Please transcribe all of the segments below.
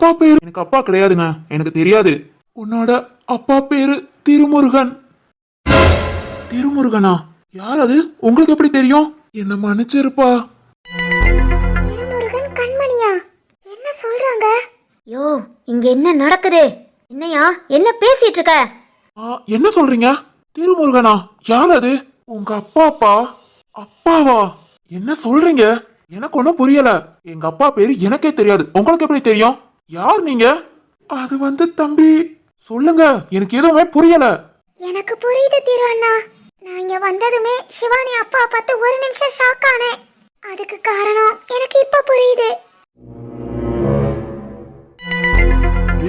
அப்பா பேரு எனக்கு அப்பா கிடையாதுங்க, எனக்கு தெரியாது. உன்னோட அப்பா பேரு திருமுருகன். திருமுருகனா? யார் அது? உங்களுக்கு எப்படி தெரியும்? என்ன மன்னிச்சிருப்பா. திருமுருகன் கண்மணியா? என்ன சொல்றாங்க? யோ, இங்க என்ன நடக்குது? என்னையா என்ன பேசிட்டு இருக்க? என்ன சொல்றீங்க? திருமுருகனா? யார் அது? உங்க அப்பாப்பா? அப்பாவா? என்ன சொல்றீங்க? எனக்கு ஒன்னும் புரியல. எங்க அப்பா பேரு எனக்கே தெரியாது, உங்களுக்கு எப்படி தெரியும்? யார் நீங்க? அது வந்து தம்பி, சொல்லுங்க, எனக்கு எதுவுமே புரியல. எனக்கு புரியுது திரு அண்ணா. நான் இங்க வந்ததுமே சிவானி அப்பா பார்த்து ஒரு நிமிஷம் ஷாக் ஆனேன். அதுக்கு காரணம் எனக்கு இப்ப புரியுது.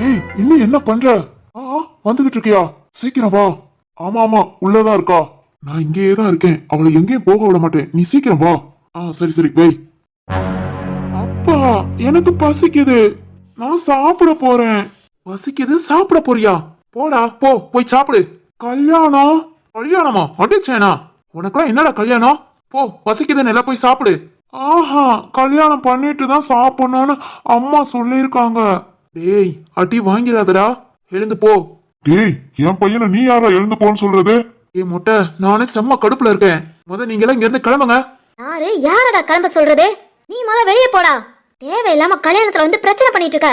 ஏய், இன்னும் என்ன பண்ற? வந்துகிட்டு இருக்கியா? சீக்கிரம் வா. ஆமா ஆமா, உள்ளதான் இருக்கா. நான் இங்கேயே தான் இருக்கேன், அவளை எங்கேயும் போக விட மாட்டேன். நீ சீக்கிரம் வா. சரி சரி வை. அப்பா, எனக்கு பசிக்குது, நான் சாப்பிட போறேன். பசிக்குது, சாப்பிட போறியா? போடா போ, போய் சாப்பிடு. கல்யாணம்? கல்யாணமா? அடிச்சேனா? உனக்குலாம் என்னடா கல்யாணம்? போ, பசிக்குதுன்னு எல்லாம் போய் சாப்பிடு. ஆஹா, கல்யாணம் பண்ணிட்டு தான் சாப்பிடணும்னு அம்மா சொல்லிருக்காங்க. டேய், அடி வாங்கிறாதடா, எழுந்து போ. டேய், என் பையனை நீ யாரா எழுந்து போன்னு சொல்றது? ஏய் மொட்டை, நானே செம்ம கடுப்புல இருக்கேன். நீங்க எல்லாம் இங்க இருந்து கிளம்புங்க. யாரடா கிளம்ப சொல்றது? நீ வெளியே போடா. தேவையில்லாம கல்யாணத்துல வந்து பிரச்சனை பண்ணிட்டு இருக்க.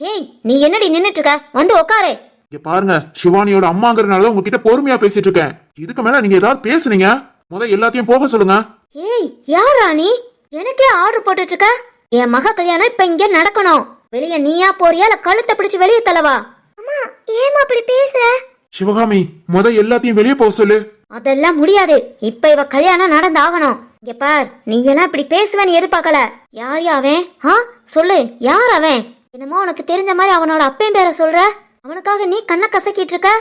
ஏய், நீ என்னடி நின்னுட்டு இருக்க? வந்து உட்காரு. இங்க பாருங்க, சிவானியோட அம்மாங்கறனால உங்ககிட்ட பொறுமையா பேசிட்டு இருக்கேன். இதுக்கு மேல நீங்க ஏதாவது பேசுனீங்க, எல்லாத்தையும் போக சொல்லுங்க. ஏய், யாரா நீ? எனக்கே ஆர்டர் போட்டுட்டு இருக்க? என் மக கல்யாணம் இப்ப இங்க நடக்கணும். வெளியே நீயா போறியா இல்ல கழுத்தை பிடிச்சு வெளியே தள்ளவா? அம்மா, ஏமா அப்படி பேசுற? சிவகாமி, எல்லாத்தையும் வெளியே போக சொல்லு. அதெல்லாம் முடியாது. இப்ப இவ கல்யாணம் நடந்தாகணும். இங்க பார், நீ எல்லாம் இப்படி பேசுவேன்னு எதிர்பார்க்கல. யார் அவன்? சொல்லு, யார் அவன்? என்னமோ உனக்கு தெரிஞ்ச மாதிரி அவனோட அப்பன் பேரை சொல்ற. அவனுக்காக நீ கண்ணை கசக்கிட்டு இருக்க.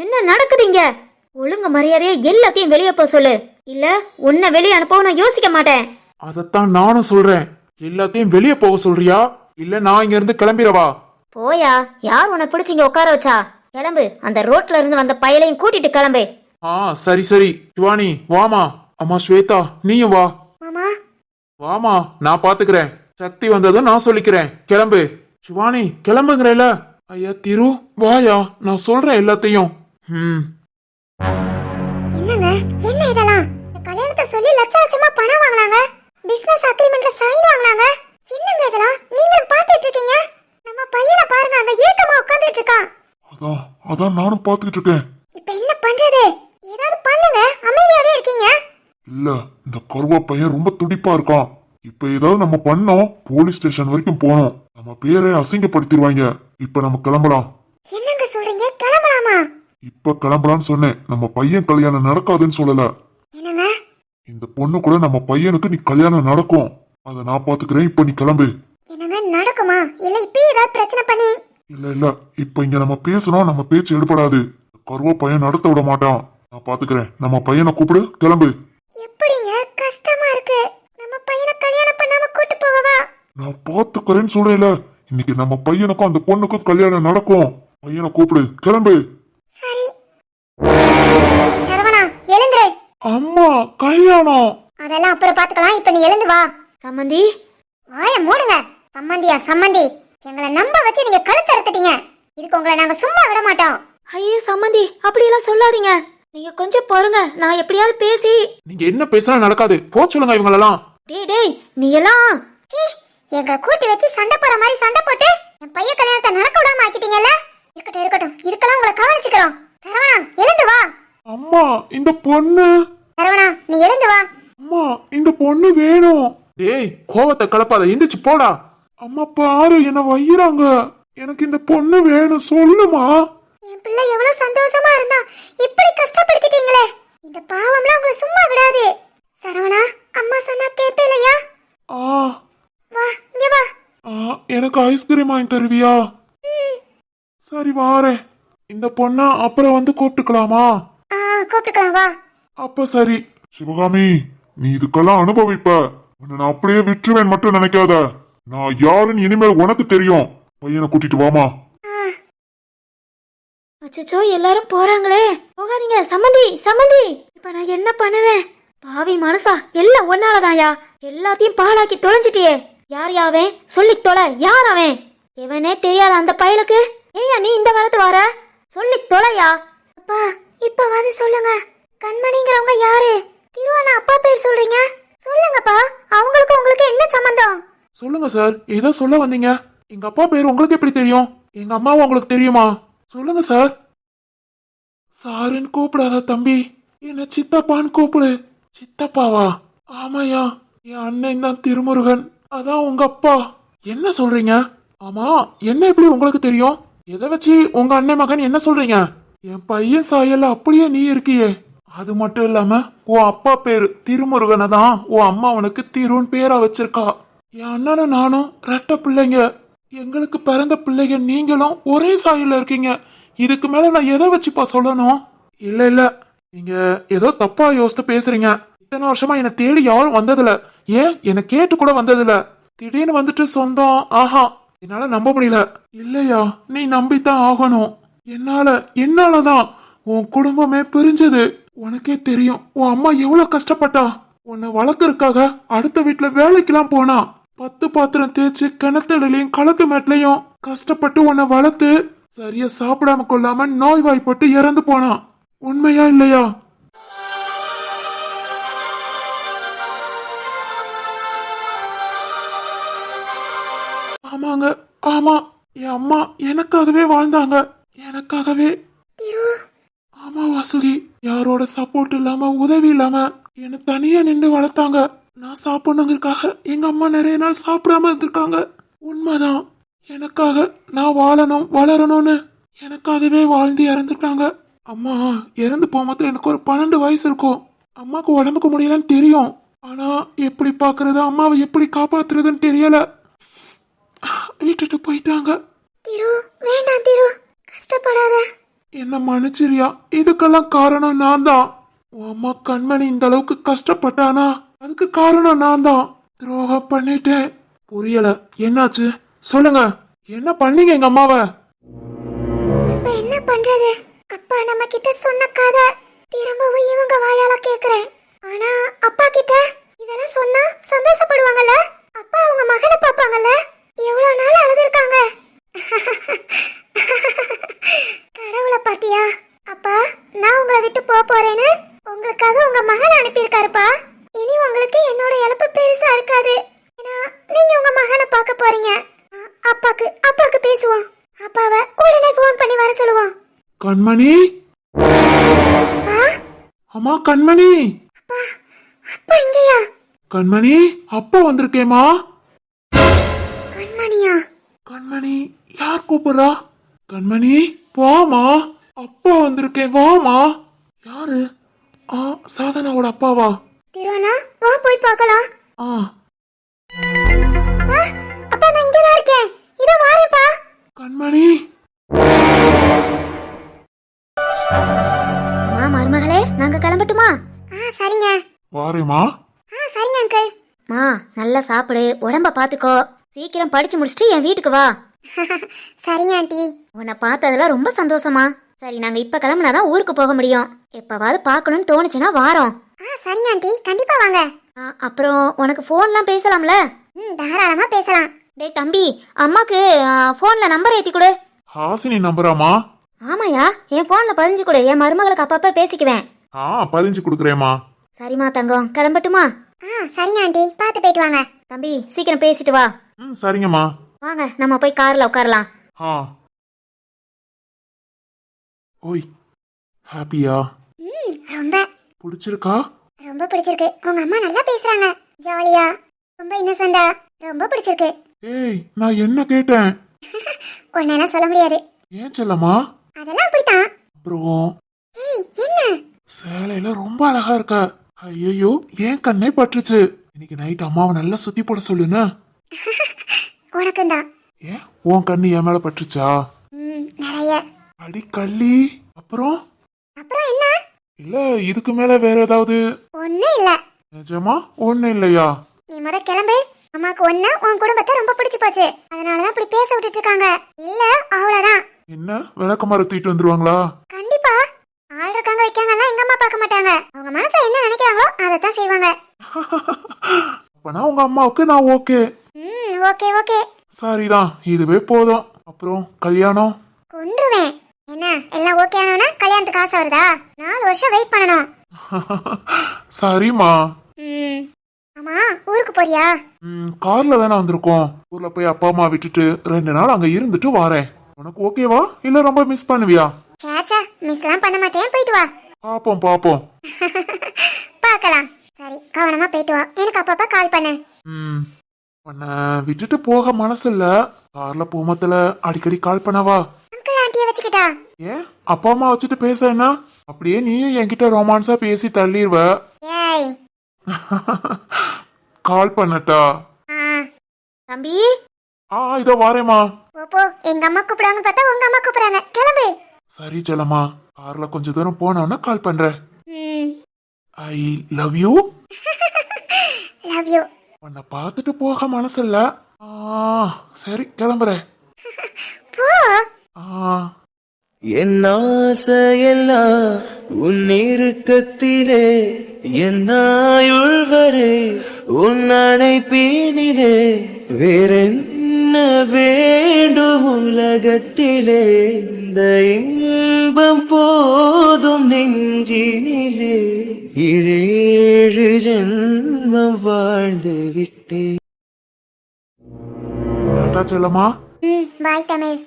என்ன நடக்குதுங்க? ஒழுங்கு மரியாதையா எல்லாத்தையும் வெளியே போக சொல்லு, இல்ல உன்னை வெளியே அனுப்பவும் நான் யோசிக்க மாட்டேன். அதத்தான் நானும் சொல்றேன். எல்லாத்தையும் வெளியே போக சொல்றியா, இல்ல நான் இங்க இருந்து கிளம்பிடவா? போயா, யார் உன்னை பிடிச்சிங்க உட்கார வச்சா? கிளம்பு, அந்த ரோட்ல இருந்து வந்த பயலையும் கூட்டிட்டு கிளம்பு. சரி சரி. சிவானி வாமா. அம்மா ஸ்வேதா, நீயும் வா. மாமா, வாமா, நான் பாத்துக்கிறேன். சக்தி வந்ததும் நான் சொல்லிக்கிறேன். கிளம்பு. சிவானி, கிளம்புங்கிறேல. ஐயா திரு, வாயா, நான் சொல்றேன் எல்லாத்தையும். என்னங்க, என்ன இதெல்லாம்? இந்த கல்யாணத்தை சொல்லி லட்ச லட்சமா பணம் வாங்குனாங்க. பிசினஸ் அக்ரிமெண்ட்ல சைன் வாங்குனாங்க. என்னங்க இதெல்லாம்? நீங்களும் பாத்துட்டு இருக்கீங்க. நம்ம பையனை பாருங்க, அங்க ஏக்கமா உட்கார்ந்துட்டு இருக்கான். அதான் நானும் பாத்துக்கிட்டு இருக்கேன். இப்ப என்ன பண்றது? ஏதாவது பண்ணுங்க, அமைதியாவே இருக்கீங்க. இல்ல, இந்த கருவா பையன் ரொம்ப துடிப்பா இருக்கான். இப்ப ஏதாவது நம்ம பண்ணோம், போலீஸ் ஸ்டேஷன் வரைக்கும் போனோம், நம்ம பேரை அசிங்கப்படுத்திடுவாங்க. இப்ப நம்ம கிளம்பலாம். என்னங்க சொல்றீங்க? கிளம்பலாமா? இப்ப கிளம்பலான்னு சொன்னேன், நம்ம பையன் கல்யாணம் நடக்காதுன்னு சொல்லல. என்னங்க? இந்த பொண்ணு கூட நம்ம பையனுக்கு நீ கல்யாணம் நடக்கும், அத நான் பாத்துக்கிறேன். இப்ப நீ கிளம்பு. என்னங்க நடக்குமா? இல்ல இப்ப ஏதாவது பிரச்சனை பண்ணி? இல்ல, இப்ப இங்க நம்ம பேசணும், நம்ம பேச்சு எடுபடாது. கருவா பையன் நடத்த விட மாட்டான், நான் பாத்துக்கிறேன். நம்ம பையனை கூப்பிடு, கிளம்பு. எப்படிங்க? கஷ்டமா இருக்கு. நம்ம பையனை கல்யாணம் பண்ணாம கூட்டி போகவா? நான் பாத்துக்கிறேன்னு சொல்றேன்ல. இன்னைக்கு நம்ம பையனுக்கும் அந்த பொண்ணுக்கும் கல்யாணம் நடக்கும். பையனை கூப்பிடு, கிளம்பு. சரி. சரவணா, எழுந்துரு. அம்மா, கல்யாணம் அதெல்லாம் அப்புறம் பாத்துக்கலாம். இப்ப நீ எழுந்து வா. சம்மந்தி, வாய மூடுங்க. சம்மந்தியா சம்மந்தி? எங்களை நம்ப வச்சு நீங்க கழுத்து அறுத்துட்டீங்க. இதுக்கு உங்களை நாங்க சும்மா விட மாட்டோம். ஐயோ சம்மந்தி, அப்படியெல்லாம் சொல்லாதீங்க. நீங்க கொஞ்சம் பொறுங்க, நான் எப்படியாவது பேசி. நீங்க என்ன பேசினா நடக்காது, போ சொல்லுங்க இவங்களெல்லாம். டேய், நீ எல்லாம் எங்களை கூட்டி வச்சு சண்டை போற மாதிரி சண்டை போட்டு என் பையன் கல்யாணத்தை நடக்க விடாம ஆக்கிட்டீங்கல்ல. இருக்கட்டும், இதுக்கெல்லாம் உங்களை கவனிச்சுக்கிறோம். சரவணா, எழுந்து வா. அம்மா, இந்த பொண்ணு. சரவணா, நீ எழுந்து வா. அம்மா, இந்த பொண்ணு வேணும். டேய், கோவத்தை கலப்பாத, எந்திரிச்சு போடா. அம்மா பாரு, என்ன வையிறாங்க. எனக்கு இந்த பொண்ணு வேணும், சொல்லுமா. என் பிள்ளை எவ்வளவு சந்தோஷமா இருந்தா, இப்படி கஷ்டப்படுத்திட்டீங்களே. இந்த பாவம்லாம் உங்களை சும்மா விடாது. சரவணா, அம்மா சொன்னா கேப்பேலையா? வா, இங்க வா. எனக்கு ஐஸ்கிரீம் வாங்கி தருவியா? சரி வாரேன். இந்த பொண்ண அப்புறம் வந்து கூப்பிட்டுக்கலாமா? கூப்பிட்டுக்கலாம், வா. அப்ப சரி. சிவகாமி, நீ இதுக்கெல்லாம் அனுபவிப்ப. நான் அப்படியே விட்டுருவேன் மட்டும் நினைக்காத. நான் யாருன்னு இனிமேல் உனக்கு தெரியும். பையனை கூட்டிட்டு வாமா. அச்சோ, எல்லாரும் போறாங்களே. போகாதீங்க. சம்மந்தி, இப்ப நான் என்ன பண்ணுவேன்? பாவி மனசா, எல்லாம் ஒன்னாலதாயா. எல்லாத்தையும் பாழாக்கி தொலைஞ்சிட்டியே. யார் யாவன்? சொல்லி தொலை. யார் அவன்? இவனே தெரியாத அந்த பயலுக்கு ஏயா நீ இந்த காலத்து வர சொல்லி தொலையா. அப்பா இப்பவாது சொல்லுங்க, கண்மணிங்கிறவங்க யாரு? திருவானா அப்பா பேர் சொல்றீங்க, சொல்லுங்கப்பா. அவங்களுக்கு உங்களுக்கு என்ன சம்பந்தம்? சொல்லுங்க சார், ஏதோ சொல்ல வந்தீங்க. எங்க அப்பா பேர் உங்களுக்கு எப்படி தெரியும்? எங்க அம்மாவும் உங்களுக்கு தெரியுமா? சொல்லுங்க சார். சாருன்னு கூப்பிடாத தம்பி, என்ன சித்தப்பான்னு கூப்பிடு. சித்தப்பாவா? ஆமாயா, என் அண்ணன் தான் திருமுருகன், அதான் உங்க அப்பா. என்ன சொல்றீங்க? ஆமா, என்ன எப்படி உங்களுக்கு தெரியும்? எதை வச்சு உங்க அண்ணன் மகன் என்ன சொல்றீங்க? என் பையன் சாயல்ல அப்படியே நீ இருக்கியே. அது மட்டும் இல்லாம உன் அப்பா பேரு திருமுருகனை தான் உன் அம்மா உனக்கு திருன்னு பேரா வச்சிருக்கா. என் அண்ணனும் நானும் ரெட்ட பிள்ளைங்க, எங்களுக்கு பிறந்த பிள்ளைங்க நீங்களும் ஒரே சாயல்ல இருக்கீங்க. இதுக்கு மேல நான் எதை வச்சுப்பா சொல்லணும்? இல்ல இல்ல, நீங்க ஏதோ தப்பா யோசித்து பேசுறீங்க. இத்தனை வருஷமா என்னை தேடி யாரும் வந்ததில்ல, ஏன் என்னை கேட்டு கூட வந்ததில்ல. திடீர்னு வந்துட்டு சொந்தம், ஆஹா, என்னால நம்ப முடியல. இல்லையா, நீ நம்பித்தான் ஆகணும். என்னாலதான் உன் குடும்பமே பிரிஞ்சது. உனக்கே தெரியும் உன் அம்மா எவ்வளவு கஷ்டப்பட்டா. உன்னை வளர்க்கறதுக்காக அடுத்த வீட்டுல வேலைக்கெல்லாம் போனா. 10 பாத்திரம் தேய்ச்சி கிணத்துலையும் களத்து மேட்லயும் கஷ்டப்பட்டு உன்னை வளர்த்து சரியா சாப்பிடாம கொள்ளாம நோய்வாய்ப்பட்டு இறந்து போனா. உண்மையா இல்லையா? ஆமாங்க, ஆமா, என் அம்மா எனக்காகவே வாழ்ந்தாங்க, எனக்காகவே. ஆமா வாசுகி, யாரோட சப்போர்ட் இல்லாம உதவி இல்லாம என்ன தனியா நின்று வளர்த்தாங்க. நான் சாப்பிடணுங்கிறதுக்காக எங்க அம்மா நிறைய நாள் சாப்பிடாம இருந்திருக்காங்க. உண்மைதான், எனக்காக நான் வாழணும் வளரணும்னு எனக்காகவே வாழ்ந்து இறந்துட்டாங்க. அம்மா இறந்து போகும்போது எனக்கு ஒரு 12 வயசு இருக்கும். அம்மாக்கு உடம்புக்கு முடியலன்னு தெரியும், ஆனா எப்படி பாக்குறது, அம்மாவை எப்படி காப்பாத்துறதுன்னு தெரியல, விட்டுட்டு போயிட்டாங்க. வேண்டாம் திரு, கஷ்டப்படாத. என்ன மன்னிச்சிரியா, இதுக்கெல்லாம் காரணம் நான் தான். உன் அம்மா கண்மணி இந்த அளவுக்கு கஷ்டப்பட்டானா அதுக்கு காரணம் நான் தான். துரோகம் பண்ணிட்டேன். புரியல, என்னாச்சு சொல்லுங்க, என்ன பண்ணீங்க எங்க அம்மாவை? இப்ப என்ன பண்றது? அப்பா நம்ம கிட்ட சொன்ன கதை திரும்பவும் இவங்க வாயால கேக்குறேன். ஆனா அப்பா கிட்ட இதெல்லாம் சொன்னா சந்தோஷப்படுவாங்கல்ல? அப்பா அவங்க மகனை பாப்பாங்கல்ல? எவ்வளவு நாள் அழுதுருக்காங்க. கடவுளை பாத்தியா? அப்பா நான் உங்களை விட்டு போறேன்னு உங்களுக்காக உங்க மகன் அனுப்பியிருக்காருப்பா. இனி உங்களுக்கு என்னோட இழப்பு பெருசா இருக்காது. ஏன்னா நீங்க உங்க மகனை பார்க்க போறீங்க. அப்பாக்கு பேசுவோம். அப்பாவை உடனே போன் பண்ணி வர சொல்லுவோம். கண்மணி, அம்மா கண்மணி. அப்பா இங்கயா? கண்மணி, அப்பா வந்திருக்கேமா. கண்மணியா? கண்மணி, யார் கூப்பிடுறா? கண்மணி வாமா, அப்பா வந்திருக்கேன், வாமா. யாரு? சாதனாவோட அப்பாவா? திருவண்ணா, வா போய் பார்க்கலாம். ஆ, அப்பா நான் இங்க தான் இருக்கேன், இதோ வாரேப்பா. கண்மணி. மருமகளே, நாங்க கிளம்பட்டுமா? சரிங்க. வாரேமா. சரிங்க அங்கிள். மா நல்லா சாப்பிடு, உடம்ப பாத்துக்கோ. சீக்கிரம் படிச்சு முடிச்சிட்டு என் வீட்டுக்கு வா. சரிங்க ஆண்டி. உன்னை பார்த்ததுல ரொம்ப சந்தோஷமா. சரி, நாங்க இப்ப கிளம்புனாதான் ஊருக்கு போக முடியும். எப்பவாவது பார்க்கணும்னு தோணுச்சுன்னா வாரோம். சரிங்க ஆண்டி, கண்டிப்பா வாங்க. அப்புறம் உனக்கு போன்லாம் பேசலாம்ல? தாராளமா பேசலாம். டேய் தம்பி, அம்மாக்கு போன்ல நம்பர் ஏத்தி கொடு. ஹாசினி நம்பராமா? ஆமாயா, என் போன்ல பதிஞ்சு கொடு, என் மருமகளுக்கு அப்பப்ப பேசிக்குவேன். பதிஞ்சு கொடுக்குறேம்மா. சரிம்மா தங்கம், கிளம்பட்டுமா? சரிங்க ஆண்டி, பார்த்து போயிட்டு வாங்க. தம்பி சீக்கிரம் பேசிட்டு வா. சரிங்கம்மா. வாங்க நம்ம போய் கார்ல உட்காரலாம். ஓய், ஹாப்பியா? ரொம்ப பிடிச்சிருக்கா? ரொம்ப பிடிச்சிருக்கு. உங்க அம்மா நல்லா பேசுறாங்க, ஜாலியா, ரொம்ப இன்னசென்ட்டா, ரொம்ப பிடிச்சிருக்கு. ஏய், நான் என்ன கேட்டேன்? ஒன்னெல்லாம் சொல்ல முடியாது. ஏன் செல்லம்மா? அதெல்லாம் அப்படித்தான். அப்புறம் ஏய் என்ன? சேலையில ரொம்ப அழகா இருக்க. ஐயோ, ஏன் கண்ணே பட்டுருச்சு. இன்னைக்கு நைட் அம்மாவை நல்லா சுத்தி போட சொல்லுன்னு. உனக்கும் தான். ஏன் உன் கண்ணு என் மேல பட்டுருச்சா? நிறைய. அடி கள்ளி. அப்புறம் என்ன? இல்ல, இதுக்கு மேல வேற ஏதாவது? ஒண்ணும் இல்ல. நிஜமா ஒண்ணு இல்லையா? நீ முத கிளம்பு. அம்மாக்கு ஒண்ணு உன் குடும்பத்தை ரொம்ப பிடிச்சு போச்சு, அதனாலதான் இப்படி பேச விட்டுட்டு இருக்காங்க. இல்ல அவ்வளவுதான். என்ன விளக்கமாறு தூக்கிட்டு வந்துருவாங்களா? கண்டிப்பா. ஆள் இருக்காங்க வைக்காங்கன்னா எங்க அம்மா பார்க்க மாட்டாங்க. அவங்க மனசுல என்ன நினைக்கிறாங்களோ அதைத்தான் செய்வாங்க. அப்பனா உங்க அம்மாவுக்கு நான் ஓகே. Okay okay. சரிதான், இதுவே போதும். அப்புறம் கல்யாணம்? கொன்றுவேன். என்ன எல்லாம் ஓகே ஆனோன்னா கல்யாணத்துக்கு ஆசை வருதா? 4 வருஷம் வெயிட் பண்ணணும். சரிம்மா. ஆமா, ஊருக்கு போறியா? கார்ல தானே வந்திருக்கோம். ஊர்ல போய் அப்பா அம்மா விட்டுட்டு 2 நாள் அங்க இருந்துட்டு வாரேன். உனக்கு ஓகேவா இல்ல ரொம்ப மிஸ் பண்ணுவியா? சேச்சா, மிஸ்லாம் பண்ண மாட்டேன், போயிட்டு வா. பாப்போம் பாப்போம். பார்க்கலாம். சரி, கவனமா போயிட்டு வா. எனக்கு அப்பப்ப கால் பண்ணு. உன்னை விட்டுட்டு போக மனசு இல்ல. கார்ல போமத்துல அடிக்கடி கால் பண்ணவா? அங்கிள் ஆண்டியை வச்சுக்கிட்டா? ஏன் அப்பா அம்மா வச்சுட்டு பேச என்ன? அப்படியே நீயும் என்கிட்ட ரொமான்ஸா பேசி தள்ளிடுவ. ஏய். கால் பண்ணட்டா? தம்பி, இதோ வாரேம்மா. போ, எங்க அம்மா கூப்பிடாங்கன்னு பார்த்தா உங்க அம்மா கூப்பிடுறாங்க. கிளம்பு. சரி செல்லம்மா, கார்ல கொஞ்ச தூரம் போனோன்னா கால் பண்றேன். I love you. Love you. உன்னை பார்த்துட்டு போக மனசு இல்ல. சரி கிளம்புறேன். போ. என் ஆசையெல்லாம் உன் இறுக்கத்திலே, என் ஆயுள் வரை உன் அணைப்பினிலே, வேறென்ன வேண்டும் உலகத்திலே, இந்த இன்பம் போதும் நெஞ்சினிலே, 7 ஜென்மம் வாழ்ந்து விட்டேன். செல்லம்மா. பாய் தமிழ்.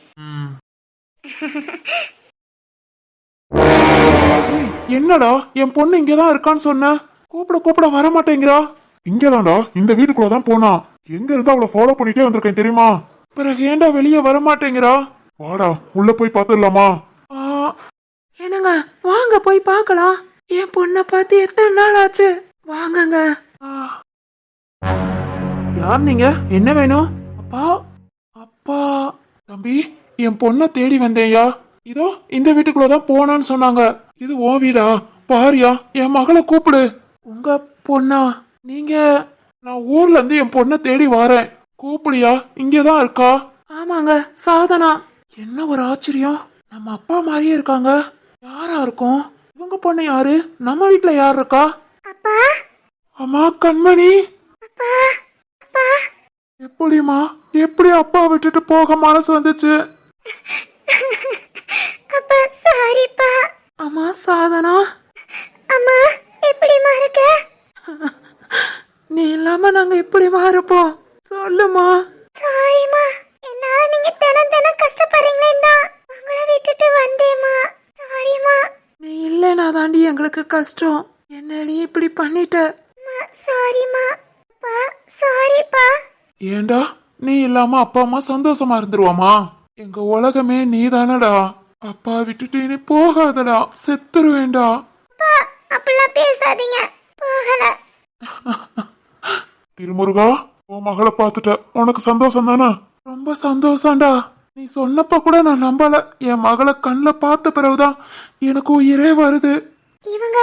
என்னடா என் பொண்ணு இங்கதான் இருக்கான்னு சொன்ன, கூப்பிட வர மாட்டேங்கிறா. இங்கதான்டா, இந்த வீட்டுக்குள்ளதான் போனா. எங்க இருந்து அவளை ஃபாலோ பண்ணிட்டே வந்திருக்கேன் தெரியுமா? பிறகு ஏன்டா வெளியே வர மாட்டேங்கிறா? வாடா உள்ள போய் பாத்துடலாமா? என்னங்க வாங்க போய் பார்க்கலாம். என் பொண்ணை பார்த்து எத்தனை நாள் ஆச்சு, வாங்கங்க. யார் நீங்க? என்ன வேணும்? அப்பா அப்பா. தம்பி, என் பொண்ணை தேடி வந்தேயா. இதோ இந்த வீட்டுக்குள்ளதான் போனான்னு சொன்னாங்க. இது ஓ வீடா? பாரியா, என் மகளை கூப்பிடு. உங்க பொண்ணா நீங்க? நான் ஊர்ல இருந்து என் பொண்ணை தேடி வரேன். கூப்பிடியா? இங்கதான் இருக்கா? ஆமாங்க, சாதனா. என்ன ஒரு ஆச்சரியம், நம்ம அப்பா மாதிரியே இருக்காங்க. யாரா இருக்கும்? இவங்க பொண்ணு யாரு? நம்ம வீட்டுல யார் இருக்கா? அப்பா. அம்மா கண்மணி. அப்பா. அப்பா. எப்படிமா, எப்படி அப்பா விட்டுட்டு போக மனசு வந்துச்சு? அப்பா சாரிப்பா. அம்மா சாதனா. அம்மா எப்படிமா இருக்க? நீ இல்லாம நாங்க எப்படிமா இருப்போம்? சொல்லுமா. சாரிமா, என்னால நீங்க தினம் கஷ்டப்படுறீங்களேன்னா உங்களை விட்டுட்டு வந்தேம்மா. சாரிமா. நீ இல்லைனா தாண்டி எங்களுக்கு கஷ்டம். என்ன நீ இப்படி பண்ணிட்ட. சாரிமா. அப்பா சாரிப்பா. ஏண்டா நீ இல்லாம அப்பா அம்மா சந்தோஷமா இருந்துருவாமா? எங்க உலகமே நீ தானடா. அப்பா விட்டுட்டு நீ போகாதடா, செத்துருவேண்டா. அப்பா அப்படிலாம் பேசாதீங்க, போகல. திருமுருகா, உன் மகளை பார்த்துட்ட, உனக்கு சந்தோஷம் தானே? ரொம்ப சந்தோஷம்டா. நீ சொன்னப்ப கூட நான் நம்பல. என் மகளை கண்ணில் பார்த்த பிறகுதான் எனக்கு உயிரே வருது. இவங்க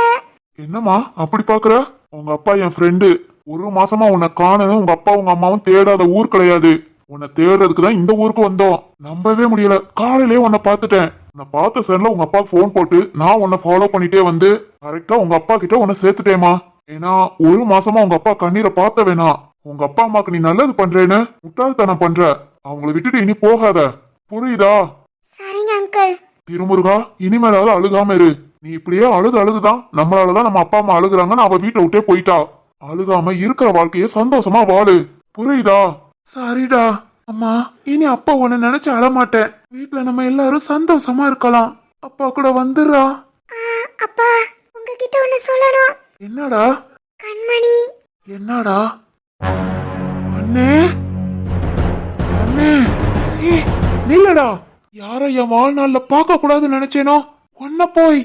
என்னம்மா அப்படி பாக்குற? உங்க அப்பா என் ஃப்ரெண்டு. 1 மாசமா உன்னை காணணும். உங்க அப்பா உங்க அம்மாவும் தேடாத ஊர் கிடையாது. உன்னை தேடுறதுக்கு தான் இந்த ஊருக்கு வந்தோம். நம்பவே முடியல. காலையிலே உன்னை பார்த்துட்டேன். உன்னை பார்த்த சன்ல உங்க அப்பாவுக்கு போன் போட்டு நான் உன்னை ஃபாலோ பண்ணிட்டே வந்து கரெக்டா உங்க அப்பா கிட்ட உன்னை சேர்த்துட்டேமா. ஏன்னா 1 மாசமா உங்க அப்பா கண்ணீரை பார்த்த வேணாம். உங்க அப்பா அம்மாக்கு நீ நல்லது பண்றேன்னு முட்டாள்தனம் பண்ற. அவங்கள விட்டுட்டு இனி போகாத, புரியுதா? சரிங்க அங்கிள். திருமுருகா, இனிமேலாவது அழுகாம இரு. நீ இப்படியே அழுதுதான் நம்மளாலதான் நம்ம அப்பா அம்மா அழுகுறாங்கன்னு அவ வீட்டை விட்டே போயிட்டா. அழுகாம இருக்கிற வாழ்க்கைய சந்தோஷமா வாழு, புரியுதா? சரிடா. அம்மா, இனி அப்பா உன்னை நினைச்சு அழமாட்டேன். வீட்டுல நம்ம எல்லாரும் சந்தோஷமா இருக்கலாம். அப்பா கூட வந்துடுறா. அப்பா உங்ககிட்ட ஒண்ணு சொல்லணும். என்னடா? கண்மணி. என்னடா? அண்ணே அண்ணே, நில்லடா. யார என் வாழ்நாள்ல பார்க்க கூடாதுன்னு நினைச்சேனோ ஒன்ன போய்.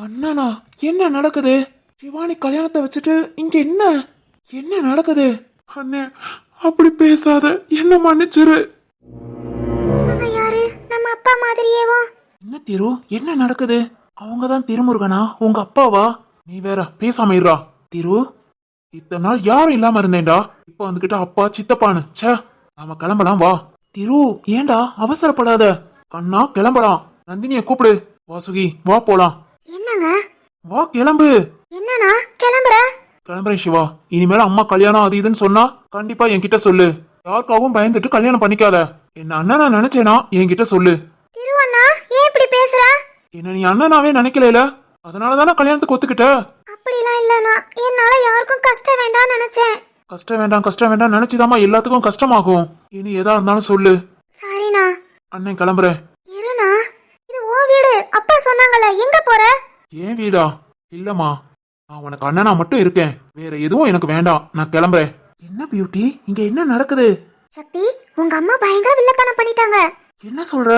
அண்ணனா, என்ன நடக்குது? சிவானி கல்யாணத்தை வச்சுட்டு இங்க என்ன என்ன நடக்குது? அண்ணே அப்படி பேசாத, என்ன மன்னிச்சிரு. இவங்க யாரு? நம்ம அப்பா மாதிரியேவா? என்ன திரு, என்ன நடக்குது? அவங்கதான் திருமுருகனா, உங்க அப்பாவா? நீ வேற பேசாம இருடா. திரு, இத்தனை நாள் யாரும் இல்லாம இருந்தேன்டா. இப்ப வந்துகிட்ட அப்பா சித்தப்பானு. ச்சே, நாம கிளம்பலாம் வா. திரு ஏண்டா அவசரப்படாத. கண்ணா கிளம்பலாம். நந்தினிய கூப்பிடு. வாசுகி வா போலாம். என்னங்க? வா கிளம்பு. என்னன்னா கிளம்புற? கிளம்புறேன் சிவா. இனிமேல அம்மா கல்யாணம் அது இதுன்னு சொன்னா கண்டிப்பா என்கிட்ட சொல்லு. யாருக்காகவும் பயந்துட்டு கல்யாணம் பண்ணிக்காத. என்ன அண்ணனா நினைச்சேனா என்கிட்ட சொல்லு. திருவண்ணா ஏன் இப்படி பேசுற? என்ன நீ அண்ணனாவே நினைக்கல, அதனாலதானே கல்யாணத்துக்கு ஒத்துக்கிட்ட. அப்படிலாம் இல்லண்ணா, என்னால யாருக்கும் கஷ்டம் வேண்டாம்னு நினைச்சேன். கஷ்டம் வேண்டாம் நினைச்சுதாமா எல்லாத்துக்கும் கஷ்டமாகும். இனி எதா இருந்தாலும் சொல்லு. சரிண்ணா. அண்ணன் கிளம்புறேன். இருண்ணா, இது உன் வீடு, அப்பா சொன்னாங்கல்ல, எங்க போற? ஏன் வீடா? இல்லம்மா, நான் உனக்கு அண்ணனா மட்டும் இருக்கேன், வேற எதுவும் எனக்கு வேண்டாம். நான் கிளம்புறேன். என்ன பியூட்டி, இங்க என்ன நடக்குது? சக்தி, உங்க அம்மா பயங்கர வில்லத்தனம் பண்ணிட்டாங்க. என்ன சொல்ற?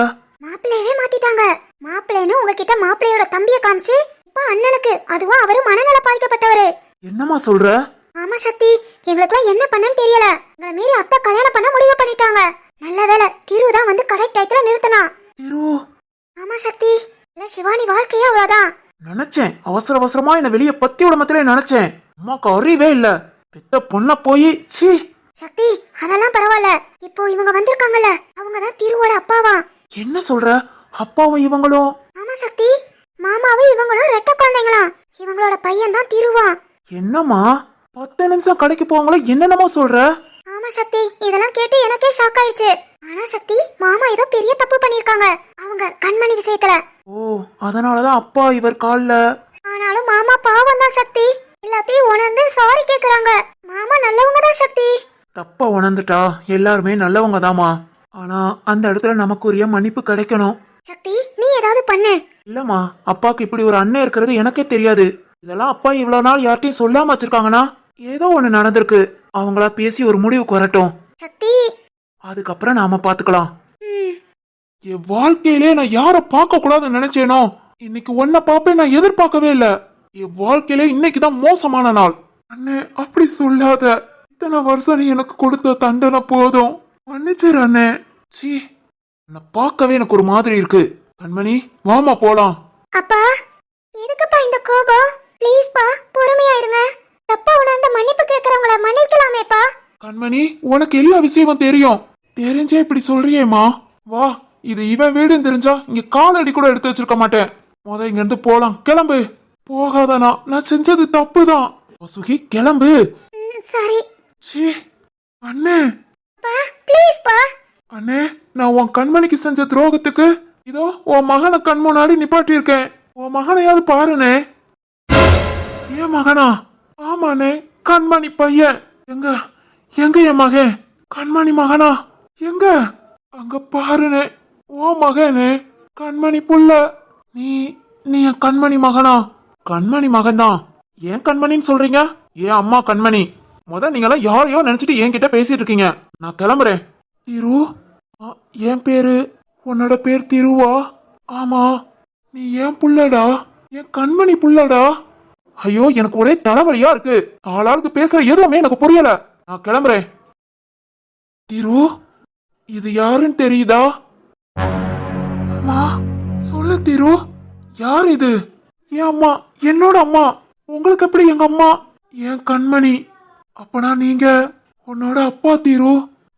மாப்பிள்ளையவே மாத்திட்டாங்க. மாப்பிள்ளைன்னு உங்ககிட்ட மாப்பிள்ளையோட தம்பிய காமிச்சு இப்ப அண்ணனுக்கு, அதுவும் அவரு மனநல பாதிக்கப்பட்டவரு. என்னம்மா சொல்ற? ஆமா சக்தி, எங்களுக்குலாம் என்ன பண்ணன்னு தெரியல. உங்களை மீறி அத்தை கல்யாணம் பண்ண முடிவு பண்ணிட்டாங்க. நல்ல வேலை திரு தான் வந்து கரெக்ட் டயத்துல நிறுத்தினா. திரு? ஆமா சக்தி, இல்ல சிவானி வாழ்க்கையே அவ்வளவுதான். நினைச்சேன், அவசர அவசரமா என்ன வெளிய பத்தி உடம்பத்திலே நினைச்சேன். அம்மாக்கு அறிவே இல்ல. பெத்த பொண்ண போய் சீ. சக்தி, அதெல்லாம் பரவாயில்ல. இப்போ இவங்க வந்திருக்காங்கல்ல, அவங்கதான் திருவோட அப்பாவா. என்ன சொல்ற? அப்பாவும் இவங்களும்? ஆமா சக்தி, மாமாவும் இவங்களும் ரெட்ட குழந்தைங்களா. இவங்களோட பையன் தான் திருவா. என்னம்மா 10 நிமிஷம் கடைக்கு போவாங்களோ என்னென்னமோ சொல்ற? ஆமா சக்தி, இதெல்லாம் கேட்டு எனக்கே ஷாக் ஆயிடுச்சு. ஆனா சக்தி, மாமா ஏதோ பெரிய தப்பு பண்ணிருக்காங்க அவங்க கண்மணி விஷயத்துல. ஓ, அதனாலதான் அப்பா இவர் கால்ல. ஆனாலும் மாமா பாவம் தான் சக்தி, எல்லாத்தையும் உணர்ந்து சாரி கேக்குறாங்க. மாமா நல்லவங்க தான் சக்தி. தப்பா உணர்ந்துட்டா எல்லாருமே நல்லவங்க தாமா. ஆனா அந்த இடத்துல நமக்குரிய மன்னிப்பு கிடைக்கணும். சக்தி, நீ ஏதாவது பண்ணு. இல்லம்மா, அப்பாக்கு இப்படி ஒரு அண்ணன் இருக்கிறது எனக்கே தெரியாது. இதெல்லாம் அப்பா இவ்வளவு நாள் யார்ட்டையும் சொல்லாம வச்சிருக்காங்கன்னா ஏதோ ஒண்ணு நடந்திருக்கு. அவங்களா பேசி ஒரு முடிவுக்கு வரட்டும். சக்தி, அதுக்கப்புறம் நாம பாத்துக்கலாம். ம், என் வாழ்க்கையிலே நான் யார பார்க்க கூடாதுன்னு நினைச்சேனோ இன்னைக்கு ஒன்ன பாப்பேன் நான் எதிர்பார்க்கவே இல்ல. என் வாழ்க்கையில இன்னைக்குதான் மோசமான நாள். அண்ணே அப்படி சொல்லாத. இத்தனை வருஷம் நீ எனக்கு கொடுத்த தண்டனை போதும். மன்னிச்சிரு அண்ணே. சீ, உன்னை பார்க்கவே எனக்கு ஒரு மாதிரி இருக்கு. கண்மணி, வாமா போலாம். அப்பா எதுக்குப்பா இந்த கோபம்? ப்ளீஸ் பா, பொறுமையா இருங்க. தப்பா உணர்ந்த மன்னிப்பு கேக்குறவங்கள மன்னிக்கலாமேப்பா. கண்மணி, உனக்கு எல்லா விஷயமும் தெரியும். தெரிஞ்சே இப்படி சொல்றியேம்மா. வா, இது இவன் வீடுன்னு தெரிஞ்சா இங்க காலடி கூட எடுத்து வச்சிருக்க மாட்டேன். இங்க இருந்து போலாம். கிளம்பு. போகாதனா, நான் செஞ்சது தப்புதான். வசுகி, கிளம்பு. சரி. சீ, அண்ணே. பா, ப்ளீஸ் பா. அண்ணே, நான் உன் கண்மணிக்கு செஞ்ச துரோகத்துக்கு இதோ உன் மகனை கண் முன்னாடி நிப்பாட்டி இருக்கேன். உன் மகனையாவது பாருனே. ஏன் மகனா? ஆமாண்ணே, கண்மணி பையன். எங்க எங்க என் மகன்? கண்மணி மகனா எங்க? அங்க பாருனே, ஓ மகனே, கண்மணி புள்ள. நீ நீ என் கண்மணி மகனா? கண்மணி மகன் தான். ஏன் கண்மணின்னு சொல்றீங்க? ஏன் அம்மா கண்மணி. நீங்களாம் யாரையோ நினைச்சிட்டு என்கிட்ட பேசிட்டு இருக்கீங்க. நான் கிளம்புறேன். திரு? என் பேரு? உன்னோட பேர் திருவா? ஆமா, நீ ஏன் புள்ளடா, என் கண்மணி புள்ளடா. ஐயோ, எனக்கு ஒரே தலைவலியா இருக்கு. ஆளாளுக்கு பேசுற எதுவுமே எனக்கு புரியல. நான் கிளம்புறேன். திரு, இது யாருன்னு தெரியுதா? அம்மா, சொல்லு திரு, யார் இது? என் அம்மா, என்னோட அம்மா. உங்களுக்கு எப்படி எங்க அம்மா? என் கண்மணி. அப்பனா நீங்க உன்னோட அப்பா திரு.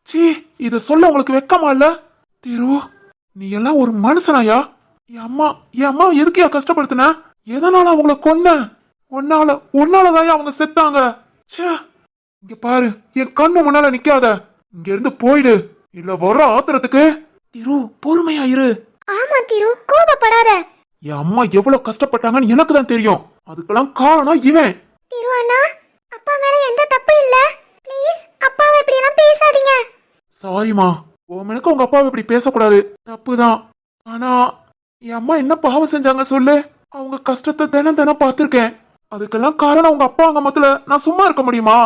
சீ, இத சொல்ல உங்களுக்கு வெக்கமா இல்ல? திரு, நீ எல்லாம் ஒரு மனுஷனாயா? என் அம்மா எதுக்கியா கஷ்டப்படுத்தின? எதனால அவங்கள கொன்ன? உன்னாலதான் அவங்க செத்தாங்க. ச்சே, இங்க பாரு, என் கண்ணு முன்னால நிக்காத. இங்க இருந்து போயிடு, இல்ல வர ஆத்திரத்துக்கு. திரு, பொறுமையா இரு. ஆமா திரு, கோபப்படாத. என் அம்மா எவ்வளவு கஷ்டப்பட்டாங்கன்னு எனக்கு தான் தெரியும். அதுக்கெல்லாம் காரணம் இவன். திரு அண்ணா, அப்பா மேல எந்த தப்பு இல்ல. ப்ளீஸ் அப்பாவை இப்படி எல்லாம் பேசாதீங்க. சாரிமா, உனக்கு உங்க அப்பாவை இப்படி பேசக்கூடாது, தப்புதான். ஆனா என் அம்மா என்ன பாவம் செஞ்சாங்க சொல்லு? அவங்க கஷ்டத்தை தினம் தினம் பார்த்திருக்கேன். அதுக்கெல்லாம் காரணம் உங்க அப்பா அங்க மத்தில நான் சும்மா இருக்க முடியுமா?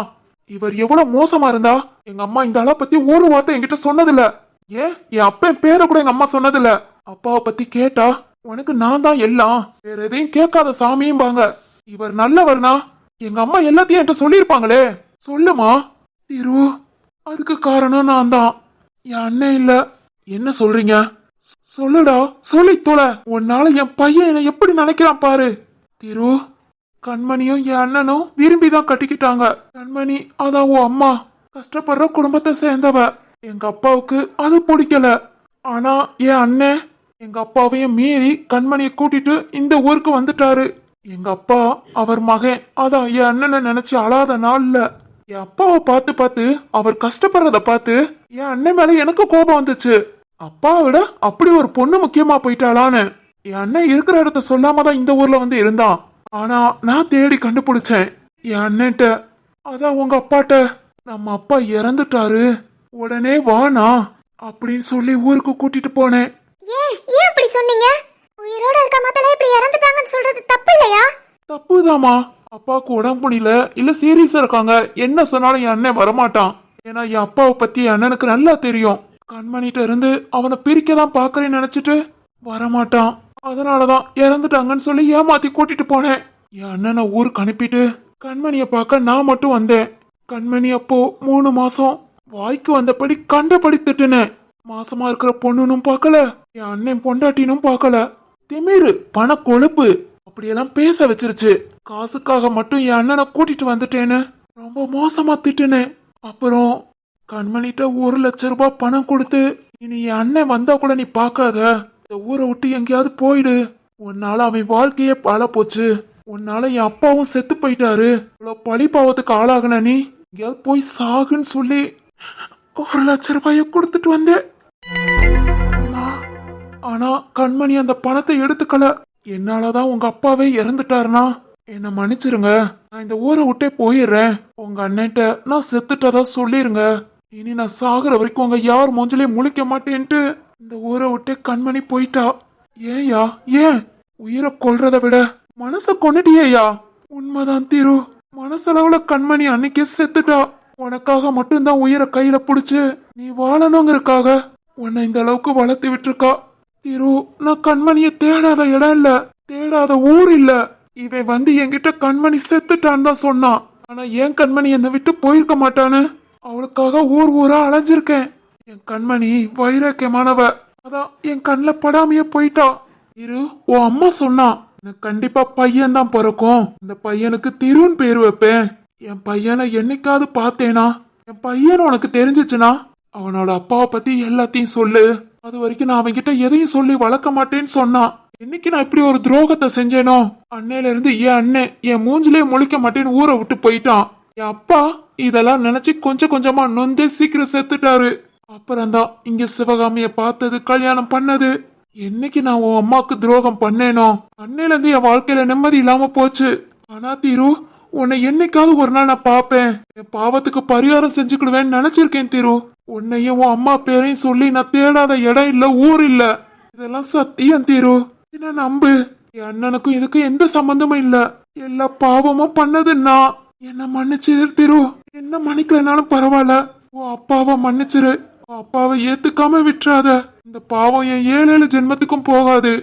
இவர் எவ்வளவு மோசமா இருந்தா எங்க அம்மா இந்த ஆளை பத்தி ஒரு வார்த்தை என்கிட்ட சொன்னதில்ல. ஏன் என் அப்பன் பேரை கூட எங்க அம்மா சொன்னதில்ல. அப்பாவை பத்தி கேட்டா உனக்கு நான் தான் எல்லாம், வேற எதையும் கேட்காத சாமியும்பாங்க. இவர் நல்லவர்னா எங்க அம்மா எல்லாத்தையும் என்கிட்ட சொல்லியிருப்பாங்களே. சொல்லுமா திரு, அதுக்கு காரணம் நான் தான், என் அண்ணன் இல்ல. என்ன சொல்றீங்க? சொல்லுடா, சொல்லி தொலை. உன்னால என் பையன் என்னை எப்படி நினைக்கிறான் பாரு. திரு, கண்மணியும் என் அண்ணனும் விரும்பிதான் கட்டிக்கிட்டாங்க. கண்மணி அதான் உன் அம்மா கஷ்டப்படுற குடும்பத்தை சேர்ந்தவ. எங்க அப்பாவுக்கு அது பிடிக்கல. ஆனா என் அண்ணன் எங்க அப்பாவையும் மீறி கண்மணியை கூட்டிட்டு இந்த ஊருக்கு வந்துட்டாரு. எங்க அப்பா அவர் மகன், அதான் என் அண்ணனை நினைச்சு அழாத நாள்ல என் அப்பாவை பார்த்து பார்த்து அவர் கஷ்டப்படுறத பார்த்து என் அண்ணன் மேல எனக்கு கோபம் வந்துச்சு. அப்பாவை விட அப்படி ஒரு பொண்ணு முக்கியமா போயிட்டாளான்னு. என் அண்ணன் இருக்கிற இடத்த சொல்லாம தான் இந்த ஊர்ல வந்து இருந்தான். ஆனா நான் தேடி கண்டுபிடிச்சேன் என் அண்ணன்ட்ட. அதான் உங்க அப்பாட்ட நம்ம அப்பா இறந்துட்டாரு, உடனே வானா அப்படின்னு சொல்லி ஊருக்கு கூட்டிட்டு போனேன். ஏன் ஏன் அப்படி சொன்னீங்க? உயிரோட இருக்க மத்தல இப்படி இறந்துட்டாங்கன்னு சொல்றது தப்பு இல்லையா? தப்புதாமா. அப்பாவுக்கு உடம்பு முடியல, இல்ல சீரியஸா இருக்காங்க, என்ன சொன்னாலும் என் அண்ணன் வரமாட்டான். ஏன்னா என் அப்பாவை பத்தி என் அண்ணனுக்கு நல்லா தெரியும். கண்மணிட்ட இருந்து அவனை பிரிக்க தான் பாக்குறேன்னு நினைச்சிட்டு வரமாட்டான். அதனாலதான் இறந்துட்டாங்கன்னு சொல்லி ஏமாத்தி கூட்டிட்டு போனேன். என் அண்ணனை ஊருக்கு அனுப்பிட்டு கண்மணிய பார்க்க நான் மட்டும் வந்தேன். கண்மணி அப்போ 3 மாசம். வாய்க்கு வந்தபடி கண்டபடி திட்டுனேன். மாசமா இருக்கிற பொண்ணுனும் பார்க்கல, என் அண்ணன் பொண்டாட்டினும் பார்க்கல. திமிரு, பண கொழுப்பு அப்படியெல்லாம் பேச வச்சிருச்சு. காசுக்காக மட்டும் என் அண்ணனை கூட்டிட்டு வந்துட்டேன்னு ரொம்ப மோசமா திட்டுனேன். அப்புறம் கண்மணிட்ட 1,00,000 ரூபாய் பணம் கொடுத்து, இனி என் அண்ணன் வந்தா கூட நீ பார்க்காத, இந்த ஊரை விட்டு எங்கேயாவது போயிடு, உன்னால அவன் வாழ்க்கையே பாழ போச்சு, உன்னால என் அப்பாவும் செத்து போயிட்டாரு, இவ்வளவு பழி பாவத்துக்கு ஆளாகன, நீ எங்கேயாவது போய் சாகுன்னு சொல்லி 1,00,000 ரூபாய கொடுத்துட்டு வந்தேன். அம்மா, ஆனா கண்மணி அந்த பணத்தை எடுத்துக்கல. என்னாலதான் உங்க அப்பாவே இறந்துட்டாருனா என்ன மன்னிச்சிருங்க, நான் இந்த ஊரை விட்டே போயிடுறேன். உங்க அண்ணன்ட்ட நான் செத்துட்டதா சொல்லிருங்க. இனி நான் சாகுற வரைக்கும் உங்க யார் மூஞ்சிலையும் முழிக்க மாட்டேன்ட்டு இந்த ஊரை விட்டே கண்மணி போயிட்டா. ஏயா, ஏன் உயிரை கொல்றத விட மனச கொண்டுட்டியா? உண்மைதான் திரு, மனசளவுல கண்மணி அன்னைக்கே செத்துட்டா. உனக்காக மட்டும்தான் உயிரை கையில புடிச்சு நீ வாழணுங்கிறக்காக உன்னை இந்த அளவுக்கு வளர்த்து விட்டுருக்கா. திரு, நான் கண்மணிய தேடாத இடம் இல்ல, தேடாத ஊர் இல்ல. இவன் வந்து என்கிட்ட கண்மணி செத்துட்டான்னு தான் சொன்னான். ஆனா என் கண்மணி என்னை விட்டு போயிருக்க மாட்டான்னு அவளுக்காக ஊர் ஊரா அலைஞ்சிருக்கேன். என் கண்மணி வைராக்கியமானவ, அதான் என் கண்ணுல படாமையே போயிட்டா. இரு, உன் அம்மா சொன்னா எனக்கு கண்டிப்பா பையன் தான் பிறக்கும், இந்த பையனுக்கு திருன்னு பேர் வைப்பேன். என் பையனை என்னைக்காவது பார்த்தேனா? என் பையன் உனக்கு தெரிஞ்சிச்சுனா அவனோட அப்பாவை பத்தி எல்லாத்தையும் சொல்லு, அது வரைக்கும் நான் அவன்கிட்ட எதையும் சொல்லி வளர்க்க மாட்டேன்னு சொன்னான். என்னைக்கு நான் இப்படி ஒரு துரோகத்தை செஞ்சேனோ அன்னையில இருந்து என் அண்ணன் என் மூஞ்சிலே முழிக்க மாட்டேன்னு ஊரை விட்டு போயிட்டான். என் அப்பா இதெல்லாம் நினைச்சு கொஞ்சம் கொஞ்சமா நொந்தே சீக்கிரம் செத்துட்டாரு. அப்புறம்தான் இங்க சிவகாமிய பார்த்தது, கல்யாணம் பண்ணது. என்னைக்கு நான் உன் அம்மாக்கு துரோகம் பண்ணேனோ அன்னையில இருந்து என் வாழ்க்கையில நிம்மதி இல்லாம போச்சு. ஆனா திரு, உன்னை என்னைக்காவது ஒரு நாள் நான் பாப்பேன், என் பாவத்துக்கு பரிகாரம் செஞ்சுக்கிடுவேன்னு நினைச்சிருக்கேன் திரு. உன்னையும் உன் அம்மா பேரையும் சொல்லி நான் தேடாத இடம் இல்ல, ஊர் இல்ல, இதெல்லாம் சத்தியம் திரு. என்ன நம்பு, என் அண்ணனுக்கும் இதுக்கும் எந்த சம்பந்தமும் இல்ல. எல்லா பாவமும் பண்ணது நான். என்ன மன்னிச்சிரு திரு, என்ன மன்னிக்கலனாலும் பரவாயில்ல, உன் அப்பாவை மன்னிச்சிரு. உன் அப்பாவை ஏத்துக்காம விட்டுறாத. இந்த பாவம் என் 7 ஜென்மத்துக்கும் போகாது.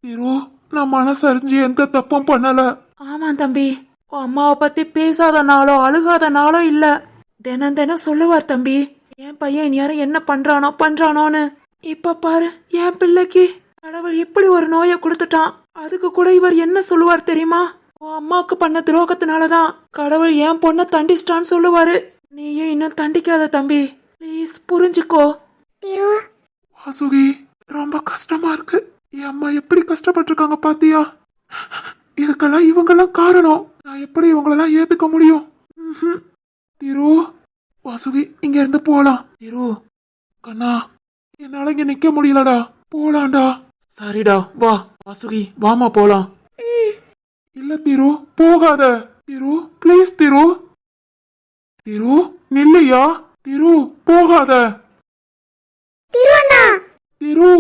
திரு, நான் மனசறிஞ்சு எந்த தப்பும் பண்ணல. ஆமா தம்பி, உன் அம்மாவை பத்தி பேசாத நாளோ அழுகாத நாளோ இல்ல. தினம் தினம் சொல்லுவார் தம்பி, என் பையன் யாரும் என்ன பண்றானோன்னு. இப்ப பாரு, என் பிள்ளைக்கு கடவுள் இப்படி ஒரு நோயை கொடுத்துட்டான். அதுக்கு கூட இவர் என்ன சொல்லுவார் தெரியுமா? உன் அம்மாவுக்கு பண்ண துரோகத்தினாலதான் கடவுள் என் பொண்ணை தண்டிச்சிட்டான்னு சொல்லுவாரு. நீயும் இன்னும் தண்டிக்காத தம்பி, ப்ளீஸ் புரிஞ்சுக்கோ. திரு, வாசுகி, ரொம்ப கஷ்டமா இருக்கு. என் அம்மா எப்படி கஷ்டப்பட்டிருக்காங்க பாத்தியா? இதுக்கெல்லாம் இவங்கெல்லாம் காரணம். நான் எப்படி இவங்களெல்லாம் ஏத்துக்க முடியும்? திரு, வாசுகி, இங்க இருந்து போலாம். திரு, கண்ணா, என்னால இங்க நிக்க முடியலடா, போலாம்டா. சரிடா, வா வாசுகி, வாமா போலாம். இல்ல திரு, போகாத திரு, ப்ளீஸ் திரு. திரு, நில்லையா திரு, போகாத திரு அண்ணா. திரு.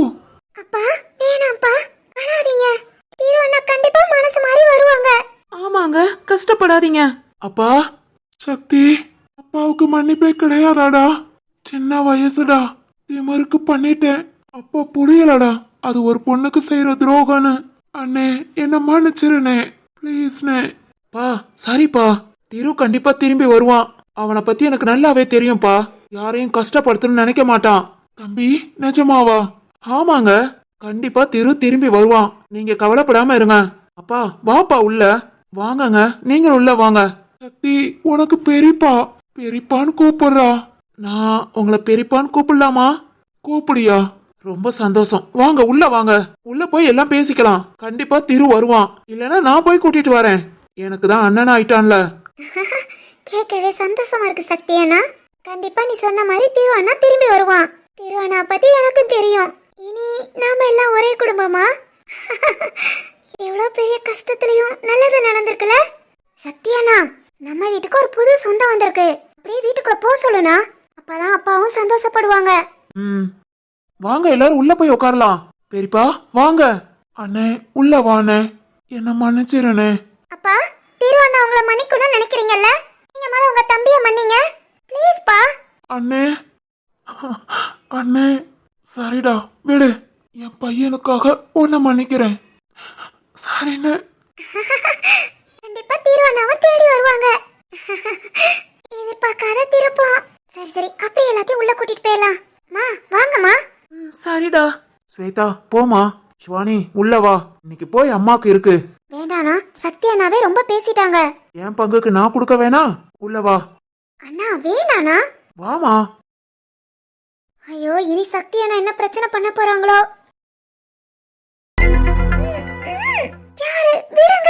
அப்பா, வேணாம்ப்பா, அழாதீங்க. திரு அண்ணா கண்டிப்பா மனசு மாறி வருவாங்க. ஆமாங்க, கஷ்டப்படாதீங்க. அப்பா, சக்தி, அப்பாவுக்கு மன்னிப்பே கிடையாதாடா. சின்ன வயசுடா, திமருக்கு பண்ணிட்டேன். அப்பா புரியலடா, அது ஒரு பொண்ணுக்கு செய்யற துரோகம்னு. அண்ணே, என்ன மன்னிச்சிருனே, ப்ளீஸ்னே. பா, சரிப்பா, திரு கண்டிப்பா திரும்பி வருவான். அவனை பத்தி எனக்கு நல்லாவே தெரியும்பா. யாரையும் கஷ்டப்படுத்தணும்னு நினைக்க மாட்டான். தம்பி, நிஜமாவா? ஆமாங்க, கண்டிப்பா திரு திரும்பி வருவான். நீங்க கவலைப்படாம இருங்க. அப்பா, வாப்பா உள்ள வாங்கங்க, நீங்க உள்ள வாங்க. சக்தி, உனக்கு பெரியப்பா பெரியப்பான்னு கூப்பிடுறா. நான் உங்களை பெரியப்பான்னு கூப்பிடலாமா? கூப்பிடியா? ரொம்ப சந்தோஷம். வாங்க உள்ள வாங்க. உள்ள போய் எல்லாம் பேசிக்கலாம். கண்டிப்பா திரு வருவான். இல்லனா நான் போய் கூட்டிட்டு வரேன். எனக்கு தான் அண்ணன் ஆயிட்டான்ல. கேட்கவே சந்தோஷமா இருக்கு சக்தி அண்ணா. கண்டிப்பா நீ சொன்ன மாதிரி திரு அண்ணா திரும்பி வருவான். திரு அண்ணா பத்தி எனக்கும் தெரியும். இனி நாம எல்லாம் ஒரே குடும்பமா? எவ்வளவு பெரிய கஷ்டத்துலயும் நல்லது நடந்திருக்குல சக்தி அண்ணா. நம்ம வீட்டுக்கு ஒரு புது சொந்தம் வந்திருக்கு. அப்படியே வீட்டுக்குள்ள போக சொல்லுனா, அப்பதான் அப்பாவும் சந்தோஷப்படுவாங்க. ம் வாங்க எல்லாரும் உள்ள போய் உட்காரலாம். பெரியப்பா வாங்க. அண்ணே உள்ள வாண்ணே. என்ன மன்னிச்சிருண்ணே. அப்பா, திரு அண்ணா உங்களை மன்னிக்கணும்னு நினைக்கிறீங்கல்ல? நீங்க முதல்ல உங்க தம்பிய மன்னிங்க ப்ளீஸ் பா. அண்ணே அண்ணே சரிடா விடு. என் பையனுக்காக உன்னை மன்னிக்கிறேன். சரிண்ணே. கண்டிப்பா திரு அண்ணாவை தேடி வருவாங்க. எதிர்பார்க்காத திருப்பம். சரி சரி, அப்படியே எல்லாத்தையும் உள்ள கூட்டிட்டு போயிடலாம். மா வாங்கம்மா. சரிடா. ஸ்வேதா போமா. சிவானி உள்ள வா. இன்னைக்கு போய் அம்மாக்கு இருக்கு. வேண்டாண்ணா, சக்தி அண்ணாவே ரொம்ப பேசிட்டாங்க. என் பங்குக்கு நான் கொடுக்க வேணா. உள்ள வா. அண்ணா வேணாண்ணா. வாமா. ஐயோ, இனி சக்தி அண்ணா என்ன பிரச்சனை பண்ண போறாங்களோ? யாரு விடுங்க.